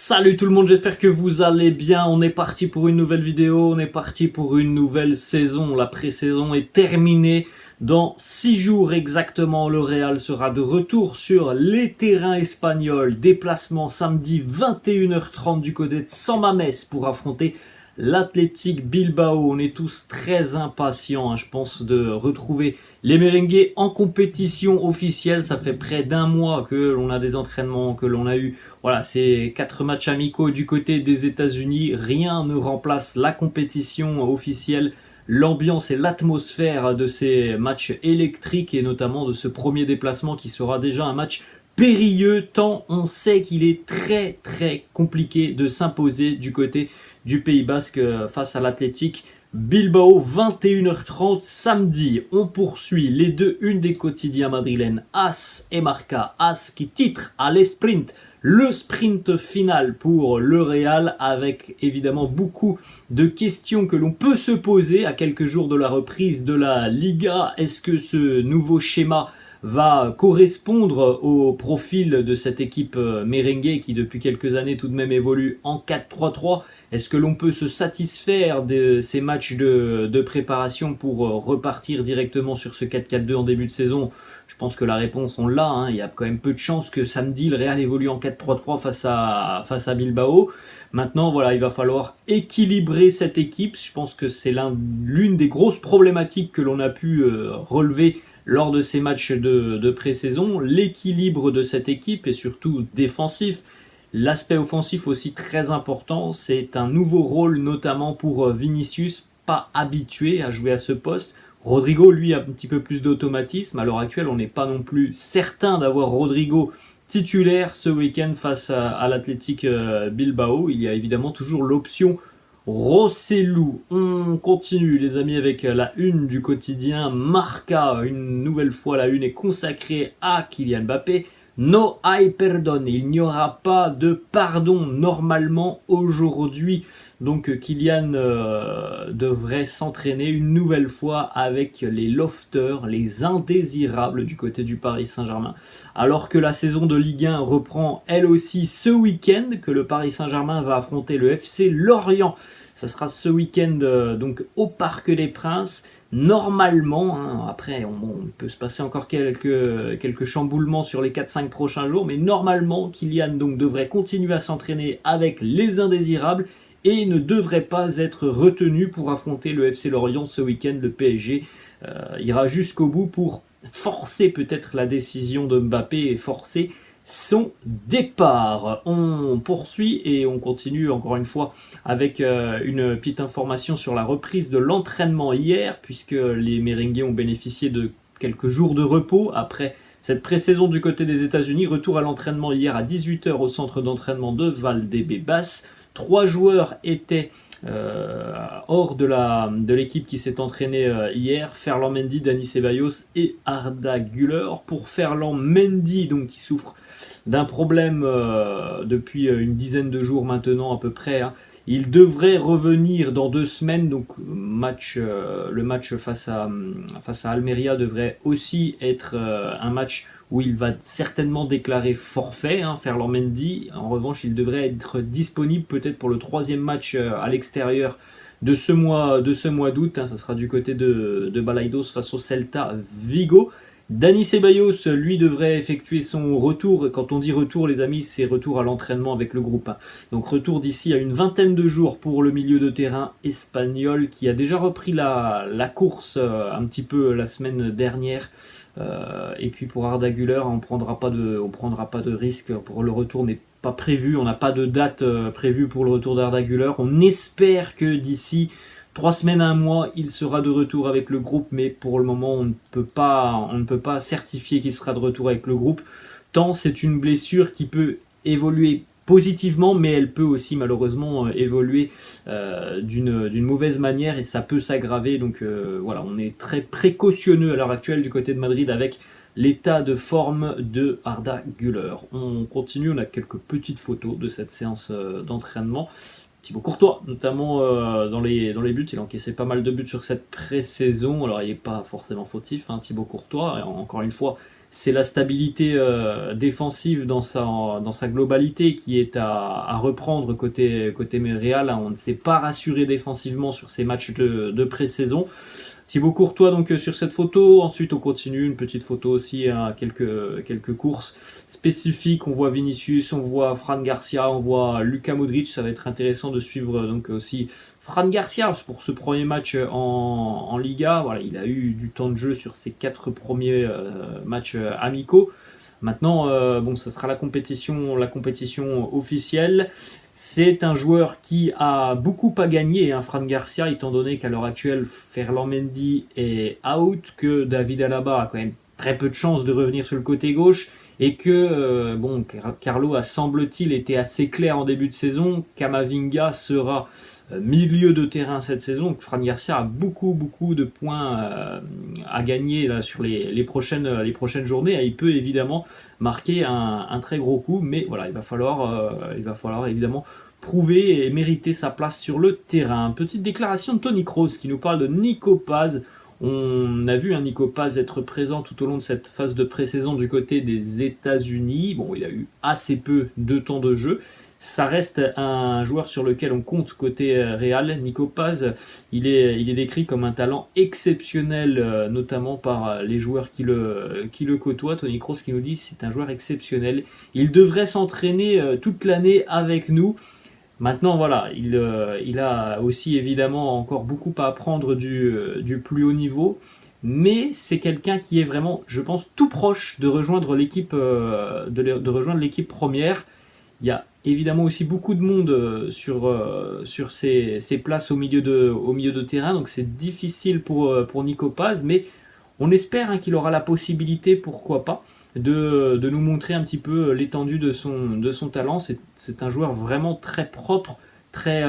Salut tout le monde, j'espère que vous allez bien. On est parti pour une nouvelle vidéo, on est parti pour une nouvelle saison. La pré-saison est terminée. Dans 6 jours exactement, le Real sera de retour sur les terrains espagnols. Déplacement samedi 21h30 du côté de San Mamés pour affronter l'Athletic Bilbao. On est tous très impatients, je pense, de retrouver les merengues en compétition officielle. Ça fait près d'un mois que l'on a des entraînements, que l'on a eu. Voilà, c'est 4 matchs amicaux du côté des États-Unis. Rien ne remplace la compétition officielle, l'ambiance et l'atmosphère de ces matchs électriques et notamment de ce premier déplacement qui sera déjà un match périlleux tant on sait qu'il est très très compliqué de s'imposer du côté du Pays Basque face à l'Athletic Bilbao. 21h30 samedi. On poursuit les deux unes des quotidiens madrilènes, AS et Marca. AS qui titre à l'esprint, le sprint final pour le Real, avec évidemment beaucoup de questions que l'on peut se poser à quelques jours de la reprise de la Liga. Est-ce que ce nouveau schéma va correspondre au profil de cette équipe merengue qui depuis quelques années tout de même évolue en 4-3-3? Est-ce que l'on peut se satisfaire de ces matchs de préparation pour repartir directement sur ce 4-4-2 en début de saison? Je pense que la réponse on l'a, Il y a quand même peu de chances que samedi le Real évolue en 4-3-3 face à Bilbao. Maintenant voilà, il va falloir équilibrer cette équipe. Je pense que c'est l'une des grosses problématiques que l'on a pu relever lors de ces matchs de pré-saison, l'équilibre de cette équipe et surtout défensif. L'aspect offensif aussi très important, c'est un nouveau rôle notamment pour Vinicius, pas habitué à jouer à ce poste. Rodrigo, lui, a un petit peu plus d'automatisme. À l'heure actuelle, on n'est pas non plus certain d'avoir Rodrigo titulaire ce week-end face à l'Athletic Bilbao. Il y a évidemment toujours l'option Rossellou. On continue les amis avec la une du quotidien Marca. Une nouvelle fois la une est consacrée à Kylian Mbappé. No hay perdón, il n'y aura pas de pardon normalement aujourd'hui. Donc Kylian devrait s'entraîner une nouvelle fois avec les lofters, les indésirables du côté du Paris Saint-Germain. Alors que la saison de Ligue 1 reprend elle aussi ce week-end, que le Paris Saint-Germain va affronter le FC Lorient. Ça sera ce week-end donc au Parc des Princes. Normalement, après on peut se passer encore quelques chamboulements sur les 4-5 prochains jours, mais normalement Kylian donc devrait continuer à s'entraîner avec les indésirables et ne devrait pas être retenu pour affronter le FC Lorient ce week-end. Le PSG ira jusqu'au bout pour forcer peut-être la décision de Mbappé et forcer son départ. On poursuit et on continue encore une fois avec une petite information sur la reprise de l'entraînement hier, puisque les merengues ont bénéficié de quelques jours de repos après cette pré-saison du côté des États-Unis. Retour à l'entraînement hier à 18h au centre d'entraînement de Valdebebas. 3 joueurs étaient hors de l'équipe qui s'est entraînée hier. Ferland Mendy, Dani Ceballos et Arda Güler. Pour Ferland Mendy, donc qui souffre d'un problème depuis une dizaine de jours maintenant à peu près. Il devrait revenir dans 2 semaines, donc le match face à Almeria devrait aussi être un match où il va certainement déclarer forfait, Ferland Mendy. En revanche, il devrait être disponible peut-être pour le 3e match à l'extérieur de ce mois d'août. Ça sera du côté de Balaidos face au Celta Vigo. Dani Ceballos, lui, devrait effectuer son retour. Quand on dit retour, les amis, c'est retour à l'entraînement avec le groupe. Donc retour d'ici à une vingtaine de jours pour le milieu de terrain espagnol qui a déjà repris la course un petit peu la semaine dernière. Et puis pour Arda Güler, on prendra pas de risque pour le retour, n'est pas prévu. On n'a pas de date prévue pour le retour d'Arda Güler. On espère que d'ici 3 semaines à un mois, il sera de retour avec le groupe, mais pour le moment, on ne peut pas certifier qu'il sera de retour avec le groupe, tant c'est une blessure qui peut évoluer positivement, mais elle peut aussi malheureusement évoluer d'une mauvaise manière et ça peut s'aggraver. Donc voilà, on est très précautionneux à l'heure actuelle du côté de Madrid avec l'état de forme de Arda Güler. On continue, on a quelques petites photos de cette séance d'entraînement. Thibaut Courtois, notamment dans les buts, il a encaissé pas mal de buts sur cette pré-saison. Alors il n'est pas forcément fautif, Thibaut Courtois. Et encore une fois, c'est la stabilité défensive dans sa globalité qui est à reprendre côté Real. On ne s'est pas rassuré défensivement sur ces matchs de pré-saison. Thibaut Courtois donc sur cette photo, ensuite on continue, une petite photo aussi, hein, quelques courses spécifiques, on voit Vinicius, on voit Fran Garcia, on voit Luka Modric, ça va être intéressant de suivre donc aussi Fran Garcia pour ce premier match en Liga. Voilà, il a eu du temps de jeu sur ses 4 premiers matchs amicaux. Maintenant, bon, ça sera la compétition officielle. C'est un joueur qui a beaucoup à gagner, hein, Fran Garcia, étant donné qu'à l'heure actuelle, Ferland Mendy est out, que David Alaba a quand même très peu de chances de revenir sur le côté gauche, et que bon, Carlo a semble-t-il été assez clair en début de saison. Camavinga sera milieu de terrain cette saison. Donc Fran Garcia a beaucoup de points à gagner là, sur les prochaines journées. Et il peut évidemment marquer un très gros coup, mais voilà, il va falloir évidemment prouver et mériter sa place sur le terrain. Petite déclaration de Toni Kroos qui nous parle de Nico Paz. On a vu un Nico Paz être présent tout au long de cette phase de pré-saison du côté des États-Unis. Bon, il a eu assez peu de temps de jeu. Ça reste un joueur sur lequel on compte côté Real. Nico Paz, il est décrit comme un talent exceptionnel, notamment par les joueurs qui le côtoient. Toni Kroos qui nous dit c'est un joueur exceptionnel. Il devrait s'entraîner toute l'année avec nous. Maintenant, voilà, il a aussi évidemment encore beaucoup à apprendre du plus haut niveau. Mais c'est quelqu'un qui est vraiment, je pense, tout proche de rejoindre l'équipe de rejoindre l'équipe première. Il y a évidemment aussi beaucoup de monde sur ces places au milieu de terrain, donc c'est difficile pour Nico Paz, mais on espère, hein, qu'il aura la possibilité, pourquoi pas, de nous montrer un petit peu l'étendue de son talent. C'est un joueur vraiment très propre, très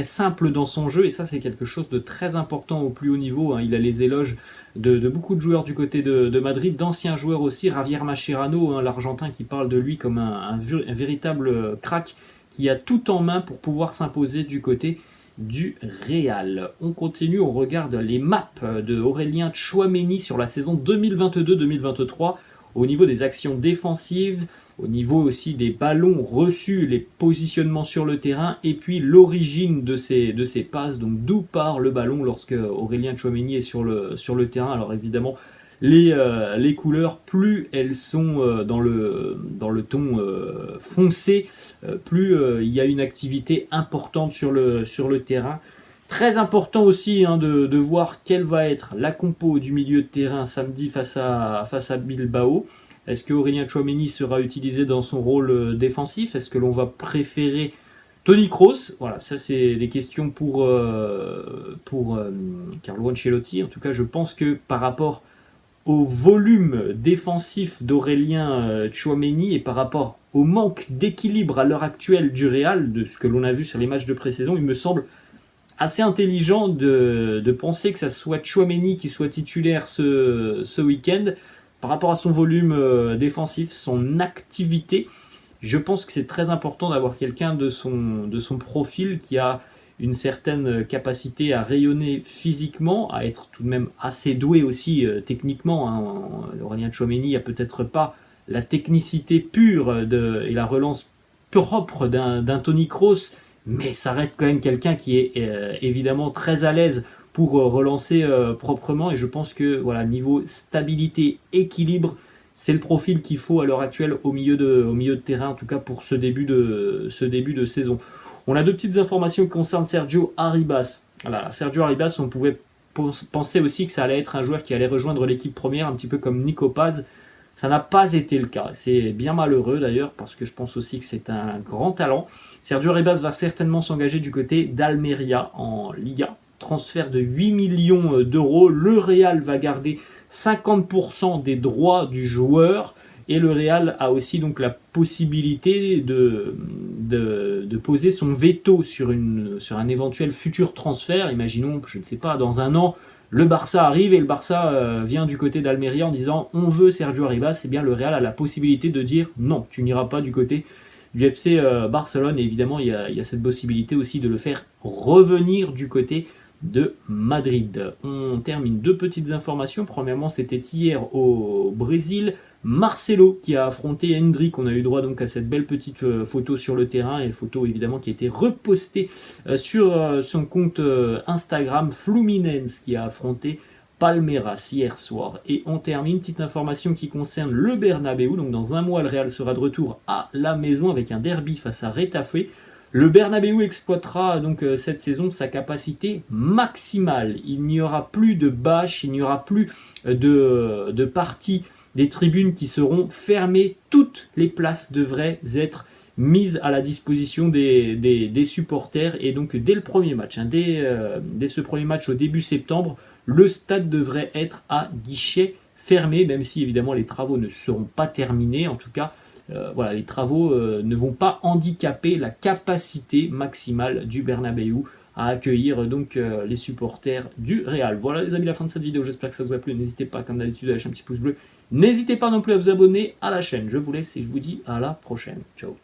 simple dans son jeu, et ça c'est quelque chose de très important au plus haut niveau, hein. Il a les éloges de beaucoup de joueurs du côté de Madrid, d'anciens joueurs aussi. Javier Mascherano, hein, l'Argentin, qui parle de lui comme un véritable crack qui a tout en main pour pouvoir s'imposer du côté du Real. On continue, on regarde les maps de Aurélien Tchouaméni sur la saison 2022-2023 au niveau des actions défensives, au niveau aussi des ballons reçus, les positionnements sur le terrain, et puis l'origine de ces passes, donc d'où part le ballon lorsque Aurélien Tchouaméni est sur le terrain. Alors évidemment, les couleurs, plus elles sont dans le ton foncé, plus il y a une activité importante sur le terrain. Très important aussi, hein, de voir quelle va être la compo du milieu de terrain samedi face à Bilbao. Est-ce que Aurélien Tchouaméni sera utilisé dans son rôle défensif? Est-ce que l'on va préférer Toni Kroos? Voilà, ça c'est des questions pour Carlo Ancelotti. En tout cas, je pense que par rapport au volume défensif d'Aurélien Tchouaméni et par rapport au manque d'équilibre à l'heure actuelle du Real, de ce que l'on a vu sur les matchs de pré-saison, il me semble assez intelligent de penser que ça soit Tchouaméni qui soit titulaire ce week-end. Par rapport à son volume défensif, son activité, je pense que c'est très important d'avoir quelqu'un de son profil qui a une certaine capacité à rayonner physiquement, à être tout de même assez doué aussi techniquement, hein. Aurélien Tchouaméni a peut-être pas la technicité pure et la relance propre d'un Toni Kroos, mais ça reste quand même quelqu'un qui est évidemment très à l'aise pour relancer proprement, et je pense que voilà, niveau stabilité, équilibre, c'est le profil qu'il faut à l'heure actuelle au milieu de terrain, en tout cas pour ce début de saison. On a deux petites informations qui concernent Sergio Arribas. Voilà, Sergio Arribas, on pouvait penser aussi que ça allait être un joueur qui allait rejoindre l'équipe première, un petit peu comme Nico Paz. Ça n'a pas été le cas. C'est bien malheureux d'ailleurs, parce que je pense aussi que c'est un grand talent. Sergio Arribas va certainement s'engager du côté d'Almeria en Liga. Transfert de 8 millions d'euros. Le Real va garder 50% des droits du joueur. Et le Real a aussi donc la possibilité de poser son veto sur un éventuel futur transfert. Imaginons, je ne sais pas, dans un an, le Barça arrive et le Barça vient du côté d'Almeria en disant on veut Sergio Arribas. Eh bien, le Real a la possibilité de dire non, tu n'iras pas du côté du FC Barcelone. Et évidemment, il y a cette possibilité aussi de le faire revenir du côté de Madrid. On termine 2 petites informations. Premièrement, c'était hier au Brésil. Marcelo qui a affronté Hendrick. On a eu droit donc à cette belle petite photo sur le terrain, et photo évidemment qui a été repostée sur son compte Instagram. Fluminense qui a affronté Palmeiras hier soir. Et on termine, petite information qui concerne le Bernabéu. Donc dans un mois, le Real sera de retour à la maison avec un derby face à Retafe. Le Bernabéu exploitera donc cette saison sa capacité maximale. Il n'y aura plus de bâches, il n'y aura plus de parties des tribunes qui seront fermées. Toutes les places devraient être mises à la disposition des supporters. Et donc dès le premier match, dès ce premier match au début septembre, le stade devrait être à guichet fermé, même si évidemment les travaux ne seront pas terminés. En tout cas, voilà, les travaux ne vont pas handicaper la capacité maximale du Bernabéu à accueillir donc les supporters du Real. Voilà les amis, la fin de cette vidéo, j'espère que ça vous a plu. N'hésitez pas comme d'habitude à lâcher un petit pouce bleu. N'hésitez pas non plus à vous abonner à la chaîne. Je vous laisse et je vous dis à la prochaine. Ciao.